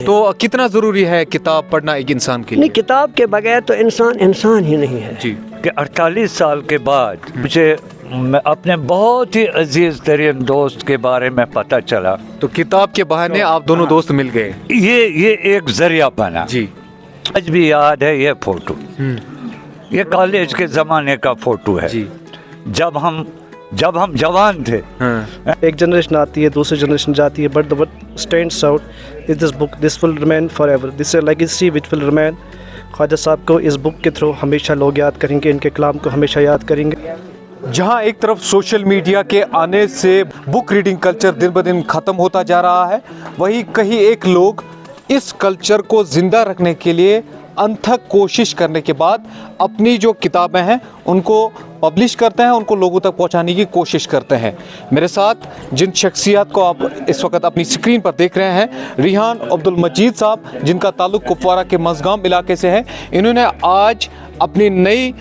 तो कितना ज़रूरी है किताब पढ़ना एक इंसान के लिए? नहीं, किताब के बगैर तो इंसान ही नहीं है जी। कि 48 साल के बाद मुझे अपने बहुत ही अजीज तरीन दोस्त के बारे में पता चला। तो किताब के बहाने आप दोनों दोस्त मिल गए। ये एक जरिया बना। जी। आज भी याद है ये फोटो, ये कॉलेज के ज़माने का फोटो है। जी। जब हम जवान थे। हाँ। एक जनरेशन आती है, दूसरी जनरेशन जाती है, but the what stands out is this book, this will remain forever, this is legacy which will remain. ख्वाजा साहब को इस बुक के थ्रू हमेशा लोग याद करेंगे, इनके कलाम को हमेशा याद करेंगे। जहां एक तरफ सोशल मीडिया के आने से बुक रीडिंग कल्चर दिन ब दिन ख़त्म होता जा रहा है, वहीं कहीं एक लोग इस कल्चर को ज़िंदा रखने के लिए अनथक कोशिश करने के बाद अपनी जो किताबें हैं उनको पब्लिश करते हैं, उनको लोगों तक पहुंचाने की कोशिश करते हैं। मेरे साथ जिन शख्सियत को आप इस वक्त अपनी स्क्रीन पर देख रहे हैं, रिहान अब्दुल मजीद साहब, जिनका ताल्लुक़ कुपवारा के मज़गाम इलाके से है, इन्होंने आज अपनी नई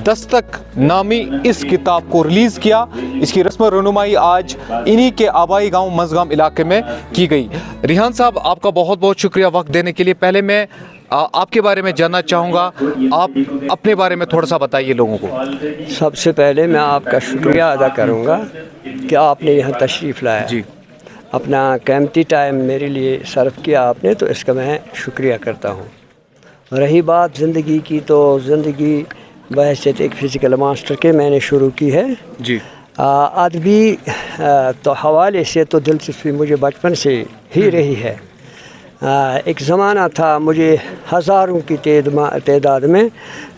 दस्तक नामी इस किताब को रिलीज़ किया। इसकी रस्म रनुमाई आज इन्हीं के आबाई गांव मज़गाम इलाके में की गई। रिहान साहब, आपका बहुत बहुत शुक्रिया वक्त देने के लिए। पहले मैं आपके बारे में जानना चाहूँगा, आप अपने बारे में थोड़ा सा बताइए लोगों को। सबसे पहले मैं आपका शुक्रिया अदा करूँगा कि आपने यहाँ तशरीफ़ लाया। जी। अपना कीमती टाइम मेरे लिए सर्व किया आपने, तो इसका मैं शुक्रिया करता हूँ। रही बात ज़िंदगी की, तो ज़िंदगी बहैसियत एक फ़िज़िकल मास्टर के मैंने शुरू की है। जी। अदबी तो हवाले से तो दिलचस्पी मुझे बचपन से ही रही है। एक ज़माना था मुझे हज़ारों की तादाद में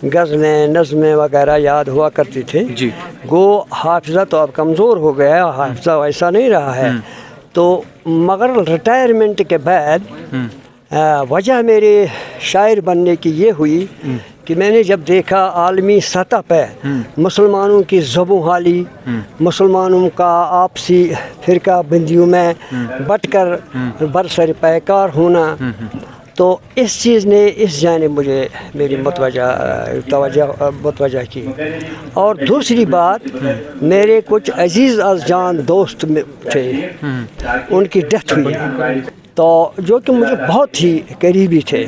गज़लें, नज़में वगैरह याद हुआ करती थी। जी। गो हाफ़िज़ा तो अब कमज़ोर हो गया है, हाफ़िज़ा वैसा नहीं रहा है। तो मगर रिटायरमेंट के बाद वजह मेरे शायर बनने की ये हुई कि मैंने जब देखा आलमी सतह पर मुसलमानों की ज़बों हाली, मुसलमानों का आपसी फ़िरका बंदियों में बटकर बरसर पैकार होना, तो इस चीज़ ने इस जानिब मुझे मेरी मुतवज्जा की। और दूसरी बात, मेरे कुछ अजीज़ जान दोस्त थे, उनकी डेथ हुई, तो जो कि मुझे बहुत ही करीबी थे।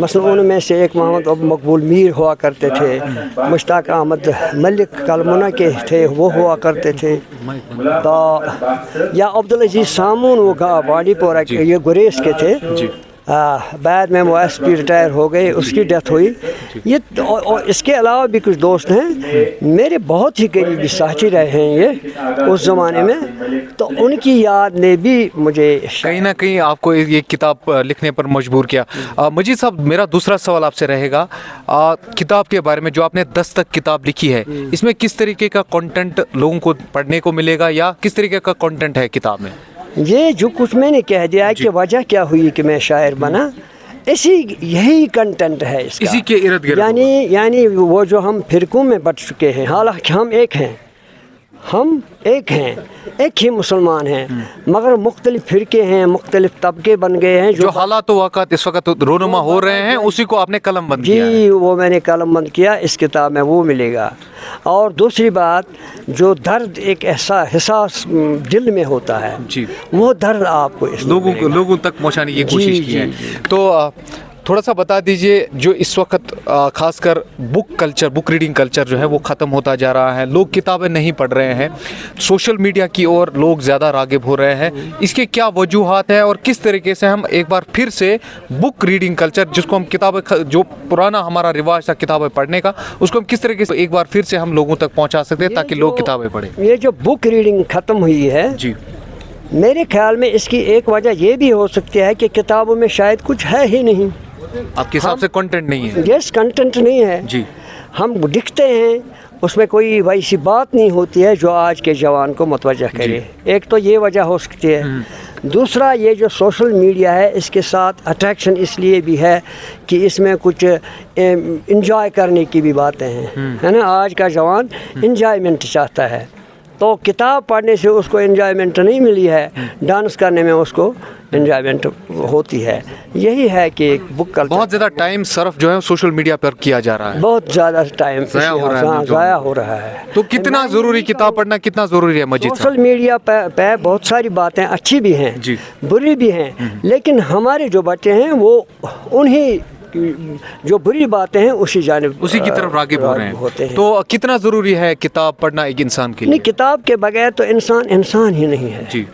मसलन उनमें से एक मोहम्मद अब मकबूल मीर हुआ करते थे, मुश्ताक अहमद मलिक कलमुना के थे, वो हुआ करते थे। तो या अब्दुल अजीज़ सामून, वो बाड़ीपोरा के, ये गुरेज के थे। बाद में वो SP रिटायर हो गए, उसकी डेथ हुई। ये और इसके अलावा भी कुछ दोस्त हैं मेरे बहुत ही करीबी साथी रहे हैं ये उस ज़माने में, तो उनकी याद ने भी मुझे कहीं ना कहीं आपको ये किताब लिखने पर मजबूर किया। मजीद साहब, मेरा दूसरा सवाल आपसे रहेगा, किताब के बारे में जो आपने दस्तक किताब लिखी है, इसमें किस तरीके का कंटेंट लोगों को पढ़ने को मिलेगा या किस तरीके का कंटेंट है किताब में? ये जो कुछ मैंने कह दिया कि वजह क्या हुई कि मैं शायर बना, यही कंटेंट है इसका। इसी के इर्द गिर्द यानी वो जो हम फिरकों में बट चुके हैं, हालांकि हम एक हैं, एक ही मुसलमान हैं, मगर मुख्तलिफ फ़िरके हैं, मुख्तलिफ तबके बन गए हैं। जो हालात वक़्त इस वक्त रोनुमा हो रहे हैं, उसी को आपने कलमबंद किया है। जी, वो मैंने कलमबंद किया, इस किताब में वो मिलेगा। और दूसरी बात, जो दर्द एक ऐसा एहसास दिल में होता है, जी, वो दर्द आपको लोगों तक पहुँचाने की कोशिश की है। तो थोड़ा सा बता दीजिए, जो इस वक्त खासकर बुक रीडिंग कल्चर जो है वो ख़त्म होता जा रहा है, लोग किताबें नहीं पढ़ रहे हैं, सोशल मीडिया की ओर लोग ज़्यादा राग़िब हो रहे हैं, इसके क्या वजूहात है और किस तरीके से हम एक बार फिर से बुक रीडिंग कल्चर, जिसको हम किताबें, जो पुराना हमारा रिवाज था किताबें पढ़ने का, उसको हम किस तरीके से एक बार फिर से हम लोगों तक पहुँचा सकते हैं ताकि लोग किताबें पढ़ें? ये जो बुक रीडिंग ख़त्म हुई है, जी, मेरे ख्याल में इसकी एक वजह ये भी हो सकती है कि किताबों में शायद कुछ है ही नहीं। आपके हिसाब से कंटेंट नहीं है? यस, कंटेंट नहीं है जी। हम दिखते हैं, उसमें कोई वैसी बात नहीं होती है जो आज के जवान को मुतवज्जा करे। एक तो ये वजह हो सकती है। दूसरा, ये जो सोशल मीडिया है, इसके साथ अट्रैक्शन इसलिए भी है कि इसमें कुछ इंजॉय करने की भी बातें हैं, है ना। आज का जवान इंजॉयमेंट चाहता है, तो किताब पढ़ने से उसको एंजॉयमेंट नहीं मिली है, डांस करने में उसको एंजॉयमेंट होती है। यही है कि एक बुक कल्चर बहुत ज़्यादा टाइम सर्फ जो है सोशल मीडिया पर किया जा रहा है, बहुत ज़्यादा टाइम ज़ाया हो रहा है नौजवानों ज़ाया हो रहा है। तो कितना ज़रूरी किताब पढ़ना कितना ज़रूरी है मजीद साहब? सोशल मीडिया पे बहुत सारी बातें अच्छी भी हैं जी। बुरी भी हैं, लेकिन हमारे जो बच्चे हैं वो उन्हीं जो बुरी बातें हैं उसी की तरफ रागिब हो रहे होते हैं। हैं। तो कितना ज़रूरी है किताब पढ़ना एक इंसान के नहीं, लिए? किताब के बगैर तो इंसान ही नहीं है। जी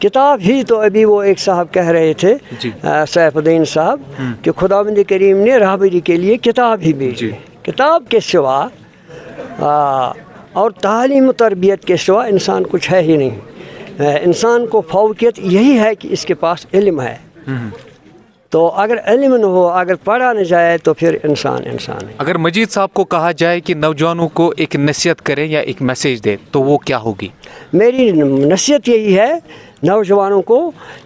किताब ही तो अभी वो एक साहब कह रहे थे जी। सैफुद्दीन साहब कि खुदावंद करीम ने राहबरी के लिए किताब ही भेजी। किताब के सिवा और तालीम तरबियत के सिवा इंसान कुछ है ही नहीं। इंसान को फौकियत यही है कि इसके पास इल्म है। तो अगर इल्म न हो, अगर पढ़ा न जाए तो फिर इंसान है। अगर मजीद साहब को कहा जाए कि नौजवानों को एक नसीहत करें या एक मैसेज दें तो वो क्या होगी? मेरी नसीहत यही है नौजवानों को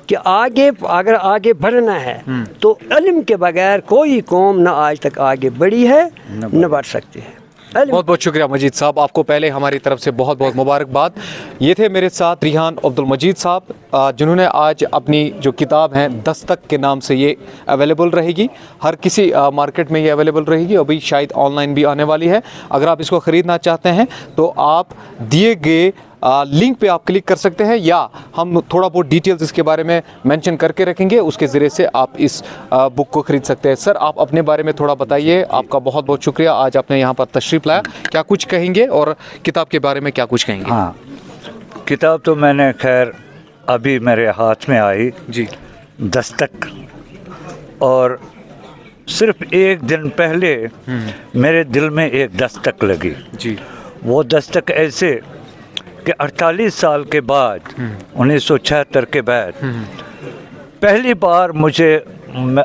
कि अगर आगे बढ़ना है तो इल्म के बगैर कोई कौम न आज तक आगे बढ़ी है न बढ़ सकती है। बहुत बहुत शुक्रिया मजीद साहब, आपको पहले हमारी तरफ से बहुत बहुत मुबारकबाद। ये थे मेरे साथ रिहान अब्दुल मजीद साहब, जिन्होंने आज अपनी जो किताब है दस्तक के नाम से ये अवेलेबल रहेगी, हर किसी मार्केट में ये अवेलेबल रहेगी, अभी शायद ऑनलाइन भी आने वाली है। अगर आप इसको ख़रीदना चाहते हैं तो आप दिए गए लिंक पे आप क्लिक कर सकते हैं, या हम थोड़ा बहुत डिटेल्स इसके बारे में मेंशन करके रखेंगे, उसके ज़रिए से आप इस बुक को ख़रीद सकते हैं। सर, आप अपने बारे में थोड़ा बताइए। आपका बहुत बहुत शुक्रिया, आज आपने यहाँ पर तशरीफ़ लाया। क्या कुछ कहेंगे और किताब के बारे में क्या कुछ कहेंगे? हाँ, किताब तो मैंने खैर अभी मेरे हाथ में आई जी, दस्तक, और सिर्फ एक दिन पहले मेरे दिल में एक दस्तक लगी जी। वो दस्तक ऐसे कि 48 साल के बाद 1976 के बाद पहली बार मुझे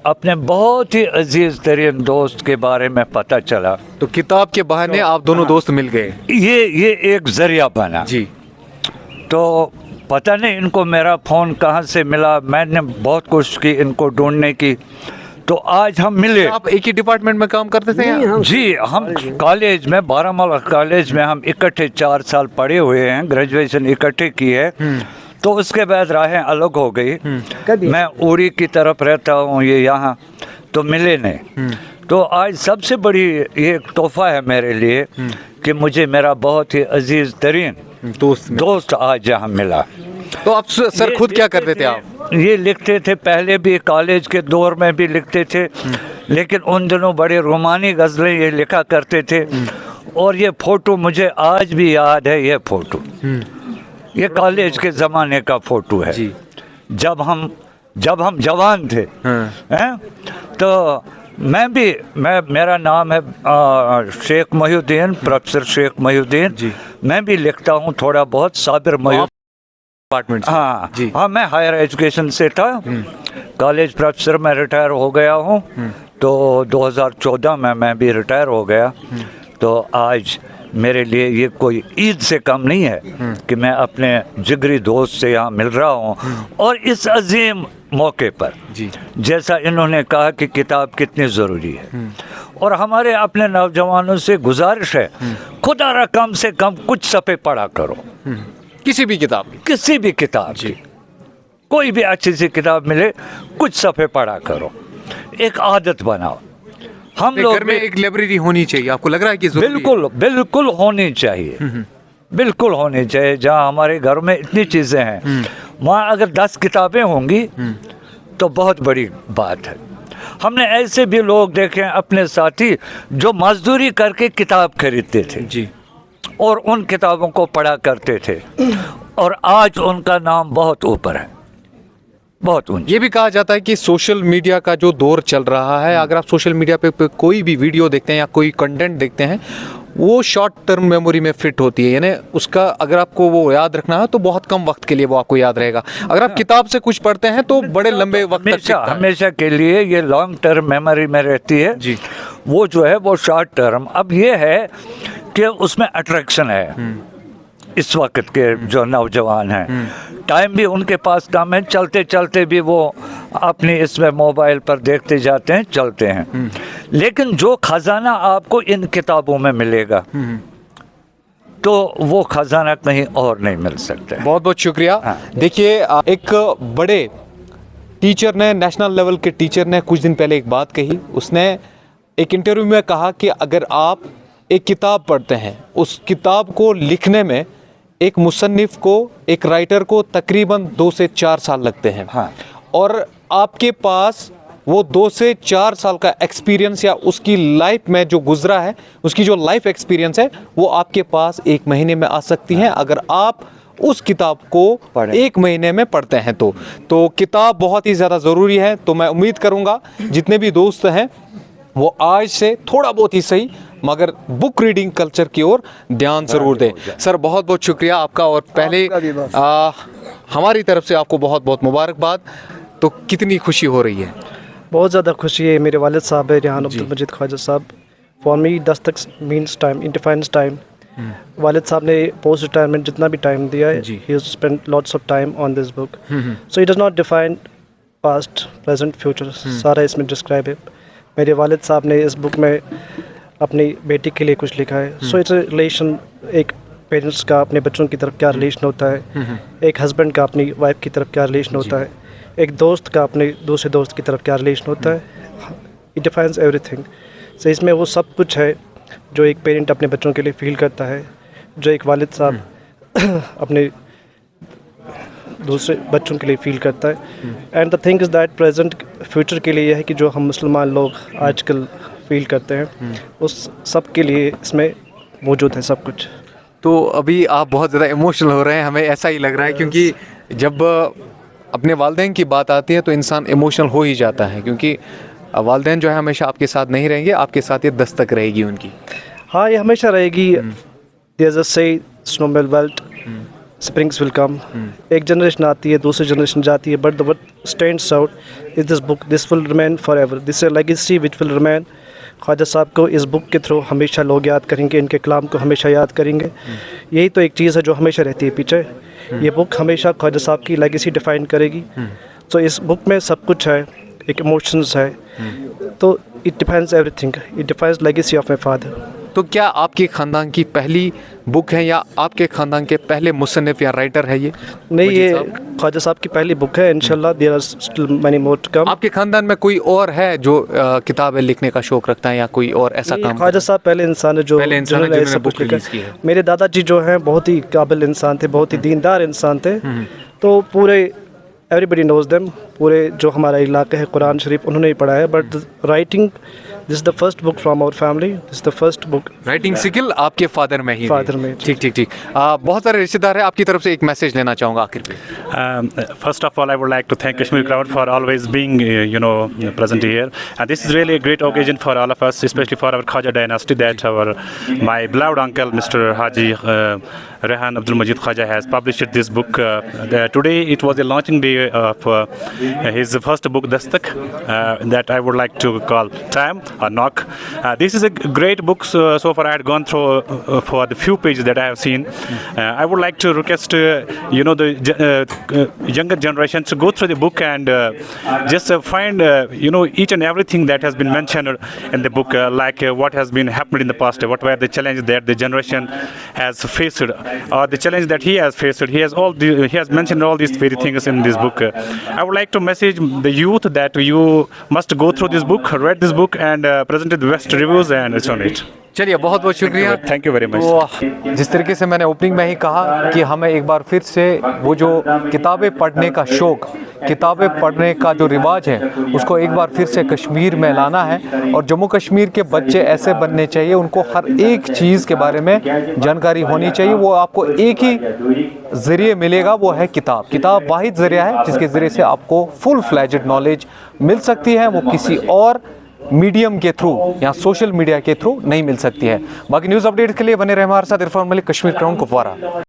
अपने बहुत ही अजीज़ तरीन दोस्त के बारे में पता चला। तो किताब के बहाने आप दोनों दोस्त मिल गए? ये एक ज़रिया बना जी। तो पता नहीं इनको मेरा फ़ोन कहाँ से मिला, मैंने बहुत कोशिश की इनको ढूंढने की, तो आज हम मिले। आप एक ही डिपार्टमेंट में काम करते थे? हम कॉलेज में, बारामूला कॉलेज में हम इकट्ठे 4 साल पढ़े हुए हैं, ग्रेजुएशन इकट्ठे की है। तो उसके बाद राहें अलग हो गई। मैं उड़ी की तरफ रहता हूँ, ये यहाँ, तो मिले नहीं। तो आज सबसे बड़ी ये तोहफा है मेरे लिए कि मुझे मेरा बहुत ही अजीज़ तरीन दोस्त आज यहाँ मिला। तो आप सर खुद क्या करते थे आप? ये लिखते थे, पहले भी कॉलेज के दौर में भी लिखते थे, लेकिन उन दिनों बड़े रोमानी गज़लें ये लिखा करते थे। और ये फ़ोटो मुझे आज भी याद है, ये फ़ोटो ये कॉलेज के ज़माने का फ़ोटो है जी। जब हम जवान थे। हैं? तो मेरा नाम है शेख मोहिउद्दीन, प्रोफेसर शेख मोहिउद्दीन जी। मैं भी लिखता हूँ थोड़ा बहुत, साबिर मोहिउद्दीन डिपार्टमेंट। हाँ जी। हाँ, मैं हायर एजुकेशन से था, कॉलेज प्रोफेसर में रिटायर हो गया हूँ। तो 2014 में मैं भी रिटायर हो गया। तो आज मेरे लिए ये कोई ईद से कम नहीं है कि मैं अपने जिगरी दोस्त से यहाँ मिल रहा हूँ, और इस अजीम मौके पर जी। जैसा इन्होंने कहा कि किताब कितनी ज़रूरी है, और हमारे अपने नौजवानों से गुजारिश है, खुदा कम से कम कुछ सफ़े पढ़ा करो, किसी भी किताब की, कोई भी अच्छी सी किताब मिले, कुछ सफ़े पढ़ा करो, एक आदत बनाओ। हम लोग घर में एक लाइब्रेरी होनी चाहिए, आपको लग रहा है कि बिल्कुल होनी चाहिए, बिल्कुल होनी चाहिए। जहाँ हमारे घर में इतनी चीज़ें हैं, वहाँ अगर 10 किताबें होंगी तो बहुत बड़ी बात है। हमने ऐसे भी लोग देखे हैं अपने साथी जो मजदूरी करके किताब खरीदते थे जी, और उन किताबों को पढ़ा करते थे, और आज उनका नाम बहुत ऊपर है, बहुत ऊंचा। ये भी कहा जाता है कि सोशल मीडिया का जो दौर चल रहा है, अगर आप सोशल मीडिया पे कोई भी वीडियो देखते हैं या कोई कंटेंट देखते हैं, वो शॉर्ट टर्म मेमोरी में फिट होती है, यानी उसका अगर आपको वो याद रखना है तो बहुत कम वक्त के लिए वो आपको याद रहेगा। अगर आप किताब से कुछ पढ़ते हैं तो बड़े लंबे वक्त तक हमेशा के लिए ये लॉन्ग टर्म मेमोरी में रहती है जी। वो जो है वो शॉर्ट टर्म। अब ये है कि उसमें अट्रैक्शन है। इस वक्त के जो नौजवान हैं, टाइम भी उनके पास कम है, चलते चलते भी वो अपनी इसमें मोबाइल पर देखते जाते हैं, चलते हैं। लेकिन जो खजाना आपको इन किताबों में मिलेगा तो वो खजाना कहीं और नहीं मिल सकता है। बहुत बहुत शुक्रिया। हाँ। देखिए, एक बड़े टीचर ने, नेशनल लेवल के टीचर ने कुछ दिन पहले एक बात कही। उसने एक इंटरव्यू में कहा कि अगर आप एक किताब पढ़ते हैं, उस किताब को लिखने में एक मुसन्निफ को, एक राइटर को तकरीबन 2 से 4 साल लगते हैं। हाँ। और आपके पास वो 2 से 4 साल का एक्सपीरियंस या उसकी लाइफ में जो गुजरा है, उसकी जो लाइफ एक्सपीरियंस है, वो आपके पास 1 महीने में आ सकती है अगर आप उस किताब को 1 महीने में पढ़ते हैं तो किताब बहुत ही ज़्यादा ज़रूरी है। तो मैं उम्मीद करूँगा जितने भी दोस्त हैं वो आज से थोड़ा बहुत ही सही मगर बुक रीडिंग कल्चर की ओर ध्यान ज़रूर दें। सर बहुत बहुत शुक्रिया आपका, और पहले हमारी तरफ से आपको बहुत बहुत मुबारकबाद। तो कितनी खुशी हो रही है? बहुत ज़्यादा खुशी है। मेरे वालिद साहब है रेहान अब्दुल मजीद Khwaja Sahab. For me Dastak means time, इंडिफाइंस time. वालिद साहब ने पोस्ट रिटायरमेंट जितना भी टाइम दिया है, he has spent lots of time on this book, so it does not define past, present, future, सारा इसमें डिस्क्राइब है। मेरे वालिद साहब ने इस बुक में अपनी बेटी के लिए कुछ लिखा है। सो इट्स अ रिलेशन, एक पेरेंट्स का अपने बच्चों की तरफ क्या रिलेशन होता है, एक हस्बैंड का अपनी वाइफ की तरफ क्या रिलेशन होता है, एक दोस्त का अपने दूसरे दोस्त की तरफ क्या रिलेशन होता है। It defines everything. सो इसमें वो सब कुछ है जो एक पेरेंट अपने बच्चों के लिए फील करता है, जो एक वालिद साहब अपने दूसरे बच्चों के लिए फील करता है। And the thing is that present future के लिए यह है कि जो हम मुसलमान लोग आजकल फील करते हैं, उस सब के लिए इसमें मौजूद है सब कुछ। तो अभी आप बहुत ज़्यादा इमोशनल हो रहे हैं, हमें ऐसा ही लग रहा है, क्योंकि जब अपने वालिदैन की बात आती है तो इंसान इमोशनल हो ही जाता है, क्योंकि वालिदैन जो है हमेशा आपके साथ नहीं रहेंगे, आपके साथ ये दस्तक रहेगी उनकी। हाँ, ये हमेशा रहेगी। There is a say, snow will melt, springs will come. एक जनरेशन आती है, दूसरी जनरेशन जाती है, but what stands out is this book, this will remain for ever, this is a legacy which will remain. ख्वाजा साहब को इस बुक के थ्रू हमेशा लोग याद करेंगे, इनके कलाम को हमेशा याद करेंगे। यही तो एक चीज़ है जो हमेशा रहती है पीछे। ये बुक हमेशा ख्वाजा साहब की लेगेसी डिफाइन करेगी। तो इस बुक में सब कुछ है, एक इमोशंस है, तो it defines everything, it defines legacy of my father. तो क्या आपके ख़ानदान की पहली बुक है या आपके ख़ानदान के पहले मुसन्निफ या राइटर है ये? नहीं, ये ख्वाजा साहब की पहली बुक है। इंशाल्लाह there are still many more to come. आपके ख़ानदान में कोई और है जो किताबें लिखने का शौक़ रखता है या कोई और ऐसा काम? ख्वाजा साहब पहले इंसान है जो जिन्होंने बुक लिखी है। मेरे दादाजी जो हैं बहुत ही काबिल इंसान थे, बहुत ही दीनदार इंसान थे। तो पूरे एवरीबडी नोज देम, पूरे जो हमारा इलाका है कुरान शरीफ उन्होंने ही पढ़ा है। But writing, this is the first book from our family, this the first book. Writing skill आपके फादर में ही? फादर में। ठीक ठीक ठीक। बहुत सारे रिश्तेदार हैं, आपकी तरफ से एक मैसेज लेना चाहूँगा आखिर पे। First of all, I would like to thank Kashmir Crowd for always being, present here. And this is really a great occasion for all of us, especially for our Khwaja dynasty, that my beloved uncle, Mr. Haji Rehan Abdul Majid Khwaja, has published this book. Today it was the launching day of his first book, Dastak, that I would like to call Time or Knock. This is a great book. So far I had gone through for the few pages that I have seen. I would like to request the younger generations to go through the book and just find each and everything that has been mentioned in the book, like what has been happened in the past, what were the challenges that the generation has faced, or the challenge that he has faced. He has mentioned all these very things in this book. I would like to message the youth that you must go through this book, read this book, and present the best reviews and it's on it. चलिए बहुत बहुत शुक्रिया, thank you very much. तो जिस तरीके से मैंने opening में ही कहा कि हमें एक बार फिर से वो जो किताबें पढ़ने का शौक़, किताबें पढ़ने का जो रिवाज है, उसको एक बार फिर से कश्मीर में लाना है। और जम्मू कश्मीर के बच्चे ऐसे बनने चाहिए, उनको हर एक चीज़ के बारे में जानकारी होनी चाहिए। वो आपको एक ही ज़रिए मिलेगा, वो है किताब। किताब वाहिद ज़रिया है जिसके ज़रिए से आपको फुल फ्लैजेड नॉलेज मिल सकती है, वो किसी और मीडियम के थ्रू या सोशल मीडिया के थ्रू नहीं मिल सकती है। बाकी न्यूज़ अपडेट के लिए बने रहे हमारे साथ। इरफान मलिक, कश्मीर क्राउन, कुपवारा।